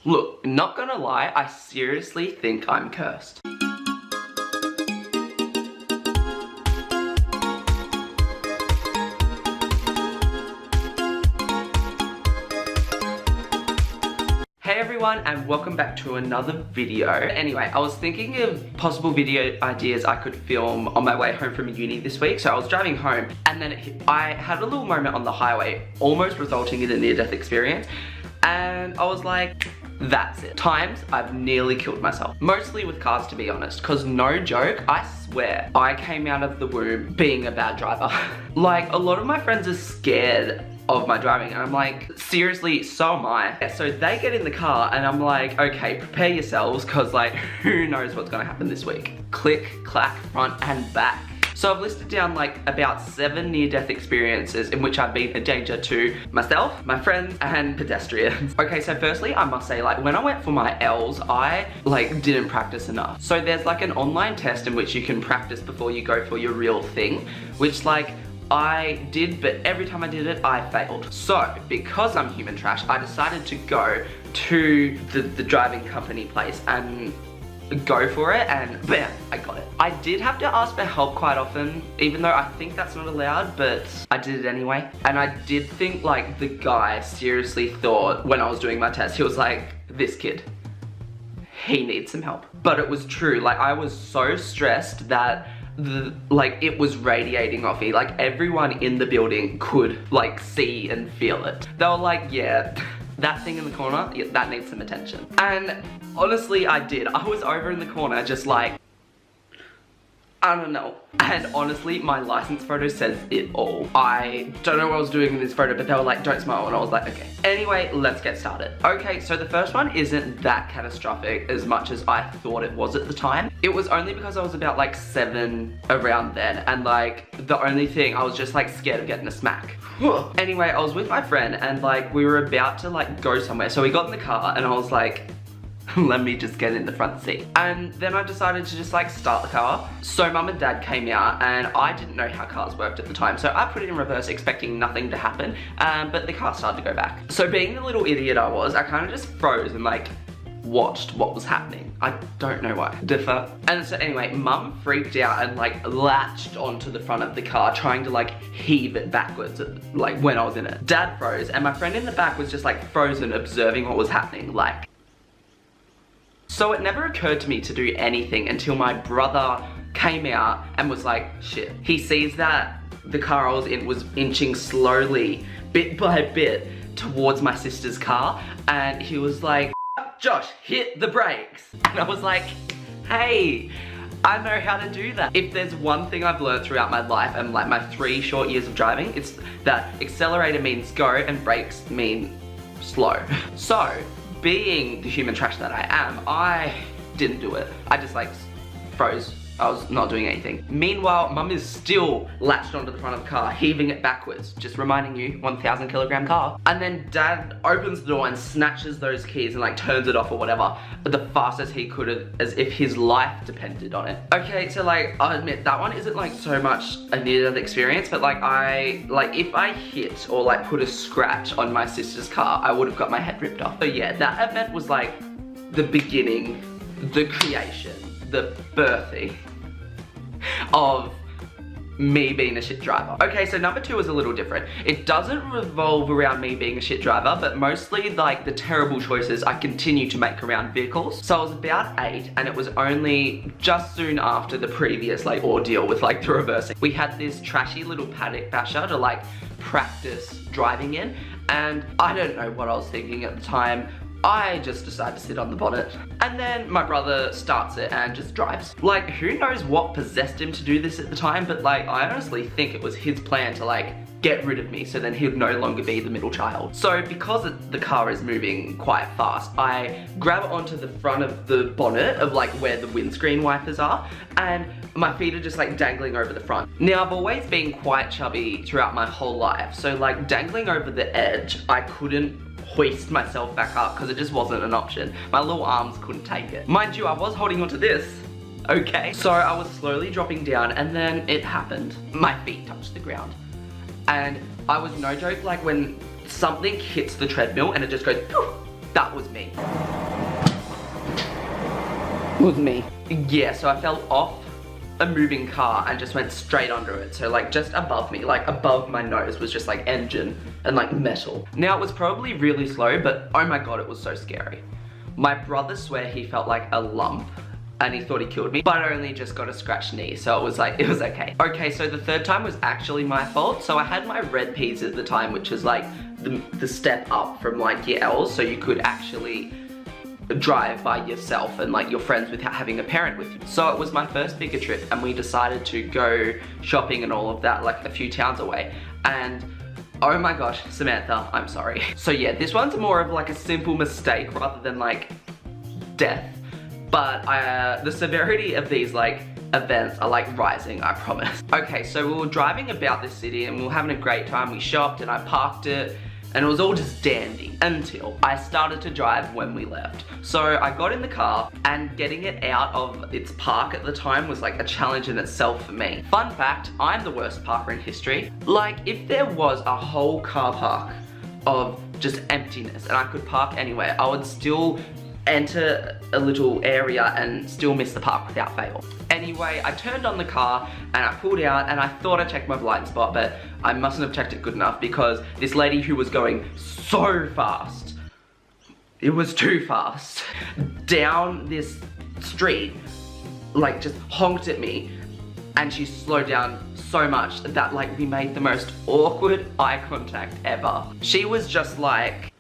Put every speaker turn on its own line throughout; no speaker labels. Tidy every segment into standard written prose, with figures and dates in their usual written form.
Look, not gonna lie, I seriously think I'm cursed. Hey everyone, and welcome back to another video. Anyway, I was thinking of possible video ideas I could film on my way home from uni this week. So I was driving home and then I had a little moment on the highway, almost resulting in a near-death experience. And I was like, that's it. Times I've nearly killed myself. Mostly with cars, to be honest, because no joke, I swear, I came out of the womb being a bad driver. Like, a lot of my friends are scared of my driving, and I'm like, seriously, so am I. So they get in the car and I'm like, okay, prepare yourselves, because like, who knows what's gonna happen this week. Click, clack, front and back. So I've listed down like about 7 near-death experiences in which I've been a danger to myself, my friends, and pedestrians. Okay, so firstly, I must say, like, when I went for my L's, I like didn't practice enough. So there's like an online test in which you can practice before you go for your real thing, which like, I did, but every time I did it, I failed. So, because I'm human trash, I decided to go to the driving company place and go for it, and bam, I got it. I did have to ask for help quite often, even though I think that's not allowed, but I did it anyway. And I did think like the guy seriously thought when I was doing my test, he was like, this kid, he needs some help. But it was true, like I was so stressed that like it was radiating off me. Like everyone in the building could like see and feel it. They were like, yeah, that thing in the corner, yeah, that needs some attention. And honestly, I did. I was over in the corner just like, I don't know. And honestly, my license photo says it all. I don't know what I was doing in this photo, but they were like, don't smile, and I was like, okay. Anyway, let's get started. Okay, so the first one isn't that catastrophic as much as I thought it was at the time. It was only because I was about like 7 around then, and like, the only thing, I was just like scared of getting a smack. Anyway, I was with my friend, and like, we were about to like go somewhere. So we got in the car, and I was like, let me just get in the front seat. And then I decided to just like start the car. So mum and dad came out, and I didn't know how cars worked at the time. So I put it in reverse expecting nothing to happen, but the car started to go back. So being the little idiot I was, I kind of just froze and like watched what was happening. I don't know why. Differ. And so anyway, mum freaked out and like latched onto the front of the car trying to like heave it backwards like when I was in it. Dad froze, and my friend in the back was just like frozen observing what was happening, like. So it never occurred to me to do anything until my brother came out and was like, shit. He sees that the car I was in was inching slowly, bit by bit, towards my sister's car, and he was like, Josh, hit the brakes. And I was like, hey, I know how to do that. If there's one thing I've learned throughout my life and like my 3 short years of driving, it's that accelerator means go and brakes mean slow. So, being the human trash that I am, I didn't do it. I just like froze. I was not doing anything. Meanwhile, mum is still latched onto the front of the car, heaving it backwards. Just reminding you, 1,000 kilogram car. And then dad opens the door and snatches those keys and like turns it off or whatever, the fastest he could, as if his life depended on it. Okay, so like, I'll admit that one isn't like so much a near-death experience, but like if I hit or like put a scratch on my sister's car, I would have got my head ripped off. So yeah, that event was like the beginning, the creation, the birthing of me being a shit driver. Okay, so number 2 is a little different. It doesn't revolve around me being a shit driver, but mostly like the terrible choices I continue to make around vehicles. So I was about 8, and it was only just soon after the previous like ordeal with like the reversing. We had this trashy little paddock basher to like practice driving in, and I don't know what I was thinking at the time. I just decided to sit on the bonnet, and then my brother starts it and just drives. Like, who knows what possessed him to do this at the time, but like, I honestly think it was his plan to like get rid of me so then he'd no longer be the middle child. So because the car is moving quite fast, I grab onto the front of the bonnet of like where the windscreen wipers are, and my feet are just like dangling over the front. Now, I've always been quite chubby throughout my whole life, so like dangling over the edge, I couldn't hoist myself back up because it just wasn't an option. My little arms couldn't take it. Mind you, I was holding onto this, okay? So I was slowly dropping down, and then it happened. My feet touched the ground. And I was no joke, like when something hits the treadmill and it just goes poof, That was me. Was me. Yeah, so I fell off a moving car and just went straight under it. So like just above me, like above my nose was just like engine and like metal. Now it was probably really slow, but oh my god, it was so scary. My brother swear he felt like a lump and he thought he killed me, but I only just got a scratched knee, so it was okay. Okay, so the third time was actually my fault. So I had my red P's at the time, which is like the step up from like your L's, so you could actually drive by yourself and like your friends without having a parent with you. So it was my first bigger trip and we decided to go shopping and all of that like a few towns away. And oh my gosh, Samantha, I'm sorry. So yeah, this one's more of like a simple mistake rather than like death. But the severity of these like events are like rising, I promise. Okay, so we were driving about this city and we were having a great time. We shopped and I parked it and it was all just dandy until I started to drive when we left. So I got in the car and getting it out of its park at the time was like a challenge in itself for me. Fun fact, I'm the worst parker in history. Like if there was a whole car park of just emptiness and I could park anywhere, I would still enter a little area and still miss the park without fail. Anyway, I turned on the car and I pulled out and I thought I checked my blind spot, but I mustn't have checked it good enough because this lady who was going so fast, it was too fast, down this street, like just honked at me, and she slowed down so much that like we made the most awkward eye contact ever. She was just like,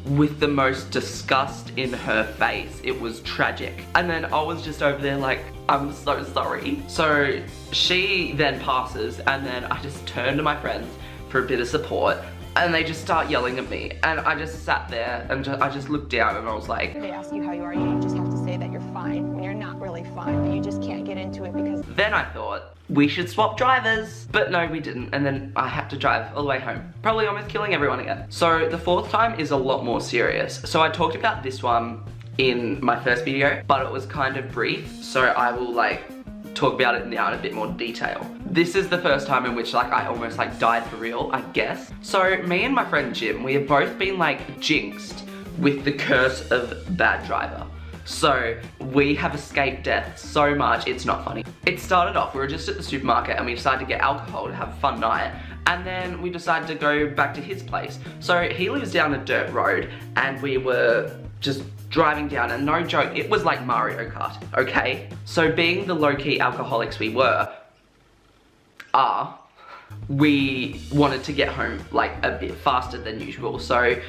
with the most disgust in her face. It was tragic. And then I was just over there like, I'm so sorry. So she then passes and then I just turn to my friends for a bit of support and they just start yelling at me. And I just sat there and I just looked down and I was like,
they ask you how you are, you just have to say that you're fine when you're not really fine, but you just can't get into it because...
Then I thought, we should swap drivers. But no, we didn't. And then I had to drive all the way home. Probably almost killing everyone again. So the fourth time is a lot more serious. So I talked about this one in my first video, but it was kind of brief. So I will like talk about it now in a bit more detail. This is the first time in which like I almost like died for real, I guess. So me and my friend Jim, we have both been like jinxed with the curse of bad driver. So we have escaped death so much, it's not funny. It started off, we were just at the supermarket and we decided to get alcohol to have a fun night. And then we decided to go back to his place. So he lives down a dirt road and we were just driving down, and no joke, it was like Mario Kart, okay? So being the low-key alcoholics we were, we wanted to get home like a bit faster than usual. So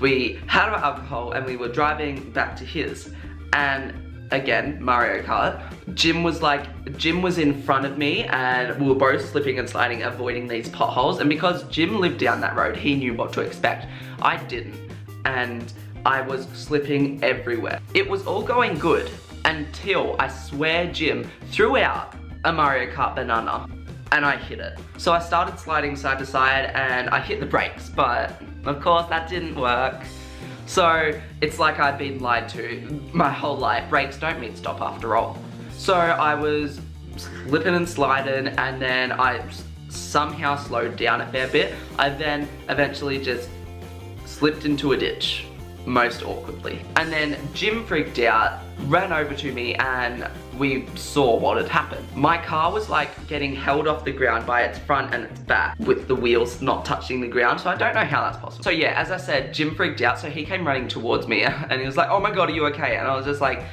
we had our alcohol and we were driving back to his. And again, Mario Kart, Jim was in front of me and we were both slipping and sliding, avoiding these potholes. And because Jim lived down that road, he knew what to expect. I didn't, and I was slipping everywhere. It was all going good until I swear Jim threw out a Mario Kart banana and I hit it. So I started sliding side to side and I hit the brakes, but of course that didn't work. So it's like I'd been lied to my whole life. Brakes don't mean stop after all. So I was slipping and sliding and then I somehow slowed down a fair bit. I then eventually just slipped into a ditch, most awkwardly. And then Jim freaked out, ran over to me, and we saw what had happened. My car was like getting held off the ground by its front and its back with the wheels not touching the ground, so I don't know how that's possible. So yeah, as I said, Jim freaked out, so he came running towards me and he was like, oh my god, are you okay? And I was just like,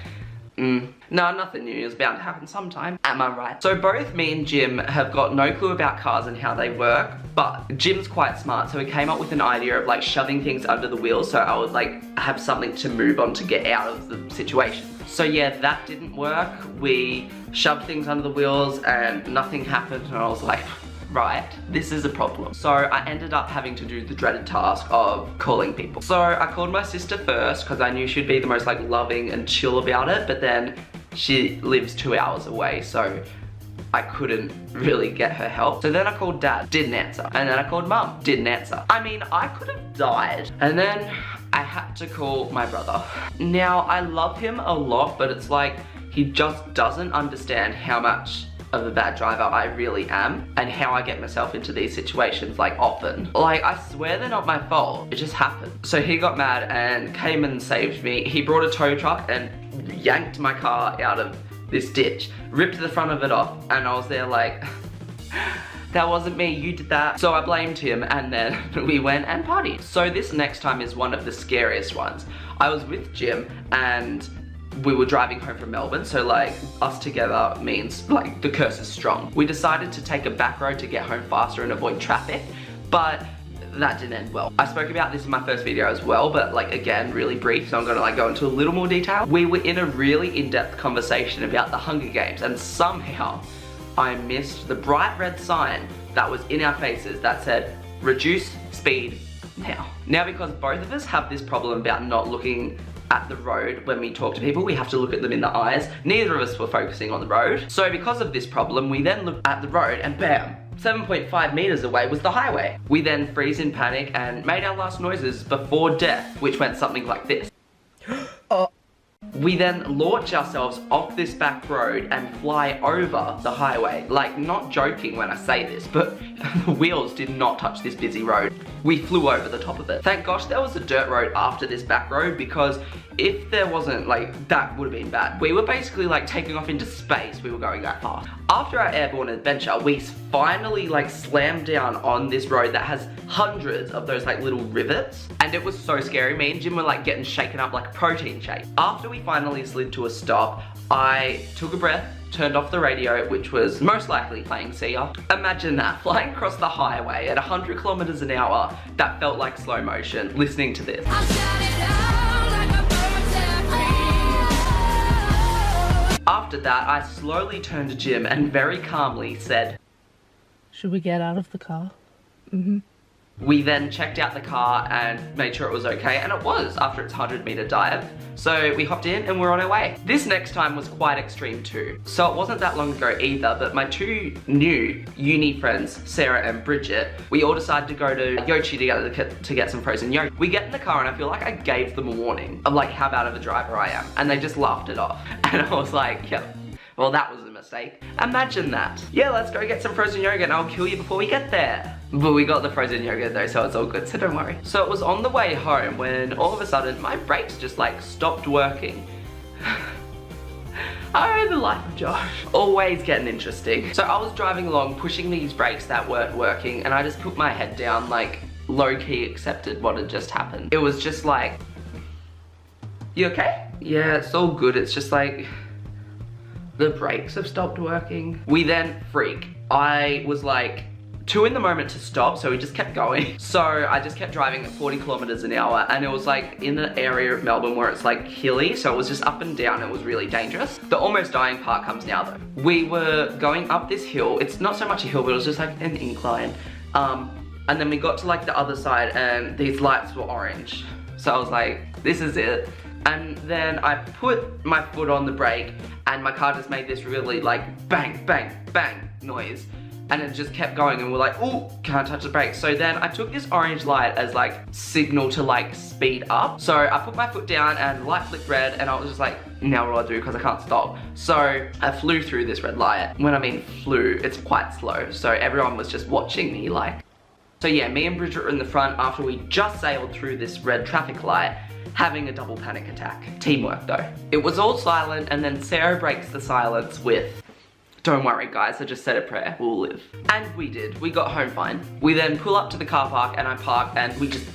no, nothing new, it's bound to happen sometime. Am I right? So both me and Jim have got no clue about cars and how they work, but Jim's quite smart, so he came up with an idea of like shoving things under the wheels so I would like have something to move on to get out of the situation. So yeah, that didn't work. We shoved things under the wheels and nothing happened, and I was like, right, this is a problem. So I ended up having to do the dreaded task of calling people. So I called my sister first because I knew she'd be the most like loving and chill about it, but then she lives 2 hours away, so I couldn't really get her help. So then I called dad, didn't answer. And then I called mum, didn't answer. I mean, I could have died. And then I had to call my brother. Now, I love him a lot, but it's like, he just doesn't understand how much of a bad driver I really am and how I get myself into these situations like often. Like, I swear they're not my fault. It just happened. So he got mad and came and saved me. He brought a tow truck and yanked my car out of this ditch, ripped the front of it off, and I was there like, that wasn't me, you did that. So I blamed him, and then we went and partied. So this next time is one of the scariest ones. I was with Jim and we were driving home from Melbourne, so like us together means like the curse is strong. We decided to take a back road to get home faster and avoid traffic, but that didn't end well. I spoke about this in my first video as well, but like again, really brief, so I'm gonna like go into a little more detail. We were in a really in-depth conversation about the Hunger Games, and somehow I missed the bright red sign that was in our faces that said, reduce speed now. Now, because both of us have this problem about not looking at the road when we talk to people, we have to look at them in the eyes. Neither of us were focusing on the road. So because of this problem, we then looked at the road and bam, 7.5 meters away was the highway. We then freeze in panic and made our last noises before death, which went something like this. We then launch ourselves off this back road and fly over the highway. Like, not joking when I say this, but the wheels did not touch this busy road. We flew over the top of it. Thank gosh there was a dirt road after this back road, because if there wasn't, like, that would have been bad. We were basically like taking off into space, we were going that fast. After our airborne adventure, we finally like slammed down on this road that has hundreds of those like little rivets, and it was so scary. Me and Jim were like getting shaken up like a protein shake. After we finally slid to a stop, I took a breath, turned off the radio, which was most likely playing Sia. Imagine that, flying across the highway at 100 kilometers an hour. That felt like slow motion, listening to this. After that, I slowly turned to Jim and very calmly said,
should we get out of the car?
We then checked out the car and made sure it was okay, and it was after its 100-meter dive. So we hopped in and we're on our way. This next time was quite extreme too. So it wasn't that long ago either, but my two new uni friends, Sarah and Bridget, we all decided to go to Yochi together to get some frozen yogurt. We get in the car and I feel like I gave them a warning of like how bad of a driver I am, and they just laughed it off. And I was like, yep, well that was a mistake. Imagine that. Yeah, let's go get some frozen yogurt and I'll kill you before we get there. But we got the frozen yogurt though, so it's all good, so don't worry. So it was on the way home when all of a sudden my brakes just like stopped working. Oh, the life of Josh. Always getting interesting. So I was driving along, pushing these brakes that weren't working, and I just put my head down, like low-key accepted what had just happened. It was just like, you okay? Yeah, it's all good. It's just like, the brakes have stopped working. We then freak. I was like, too in the moment to stop, so we just kept going. So I just kept driving at 40 kilometers an hour, and it was like in an area of Melbourne where it's like hilly, so it was just up and down. It was really dangerous. The almost dying part comes now though. We were going up this hill. It's not so much a hill, but it was just like an incline. And then we got to like the other side and these lights were orange. So I was like, this is it. And then I put my foot on the brake and my car just made this really like bang, bang, bang noise. And it just kept going and we're like, oh, can't touch the brakes. So then I took this orange light as like signal to like speed up. So I put my foot down and the light flicked red and I was just like, now what do I do because I can't stop. So I flew through this red light. When I mean flew, it's quite slow. So everyone was just watching me like. So yeah, me and Bridget were in the front after we just sailed through this red traffic light, having a double panic attack. Teamwork though. It was all silent and then Sarah breaks the silence with, don't worry guys, I just said a prayer, we'll live. And we did, we got home fine. We then pull up to the car park and I park and we just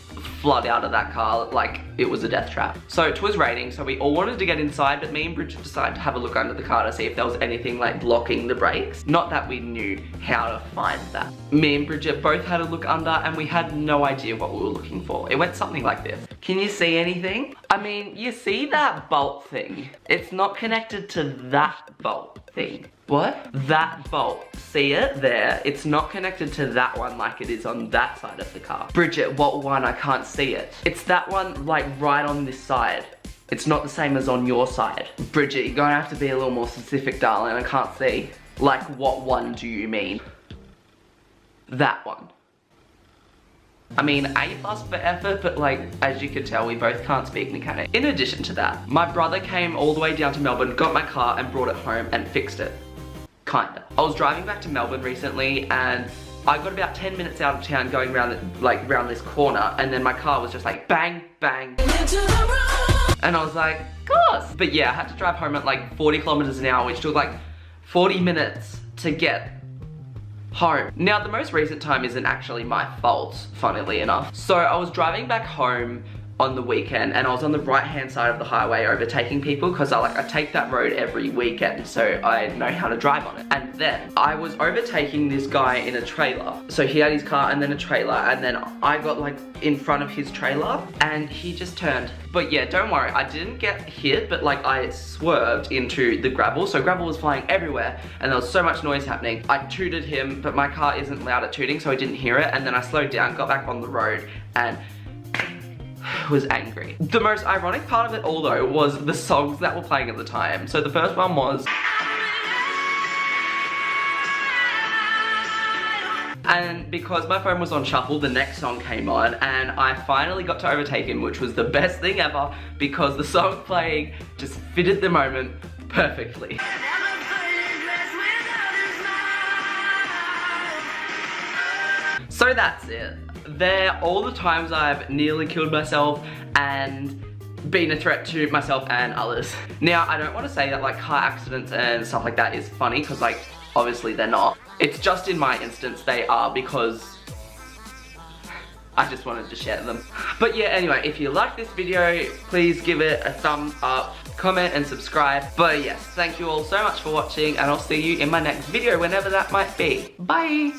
flood out of that car like it was a death trap. So it was raining, so we all wanted to get inside, but me and Bridget decided to have a look under the car to see if there was anything like blocking the brakes. Not that we knew how to find that. Me and Bridget both had a look under and we had no idea what we were looking for. It went something like this. Can you see anything? I mean, you see that bolt thing? It's not connected to that bolt thing. What? That bolt. See it? There. It's not connected to that one like it is on that side of the car. Bridget, what one? I can't see it. It's that one like right on this side. It's not the same as on your side. Bridget, you're gonna have to be a little more specific, darling. I can't see. Like, what one do you mean? That one. I mean, A+ for effort, but like, as you can tell, we both can't speak mechanic. In addition to that, my brother came all the way down to Melbourne, got my car and brought it home and fixed it. Kinda. I was driving back to Melbourne recently and I got about 10 minutes out of town going around around this corner, and then my car was just like bang, bang. And I was like, gosh. But yeah, I had to drive home at like 40 kilometers an hour, which took like 40 minutes to get home. Now, the most recent time isn't actually my fault, funnily enough. So I was driving back home on the weekend and I was on the right hand side of the highway overtaking people because I take that road every weekend, so I know how to drive on it. And then I was overtaking this guy in a trailer. So he had his car and then a trailer, and then I got like in front of his trailer and he just turned. But yeah, don't worry, I didn't get hit, but like I swerved into the gravel. So gravel was flying everywhere and there was so much noise happening. I tooted him, but my car isn't loud at tooting, so I didn't hear it. And then I slowed down, got back on the road, and was angry. The most ironic part of it all though was the songs that were playing at the time. So the first one was, and because my phone was on shuffle, the next song came on and I finally got to overtake him, which was the best thing ever because the song playing just fitted the moment perfectly. So that's it. They're all the times I've nearly killed myself and been a threat to myself and others. Now, I don't want to say that like car accidents and stuff like that is funny, because like obviously they're not. It's just in my instance they are, because I just wanted to share them. But yeah, anyway, if you like this video, please give it a thumbs up, comment and subscribe. But yes, thank you all so much for watching, and I'll see you in my next video whenever that might be. Bye!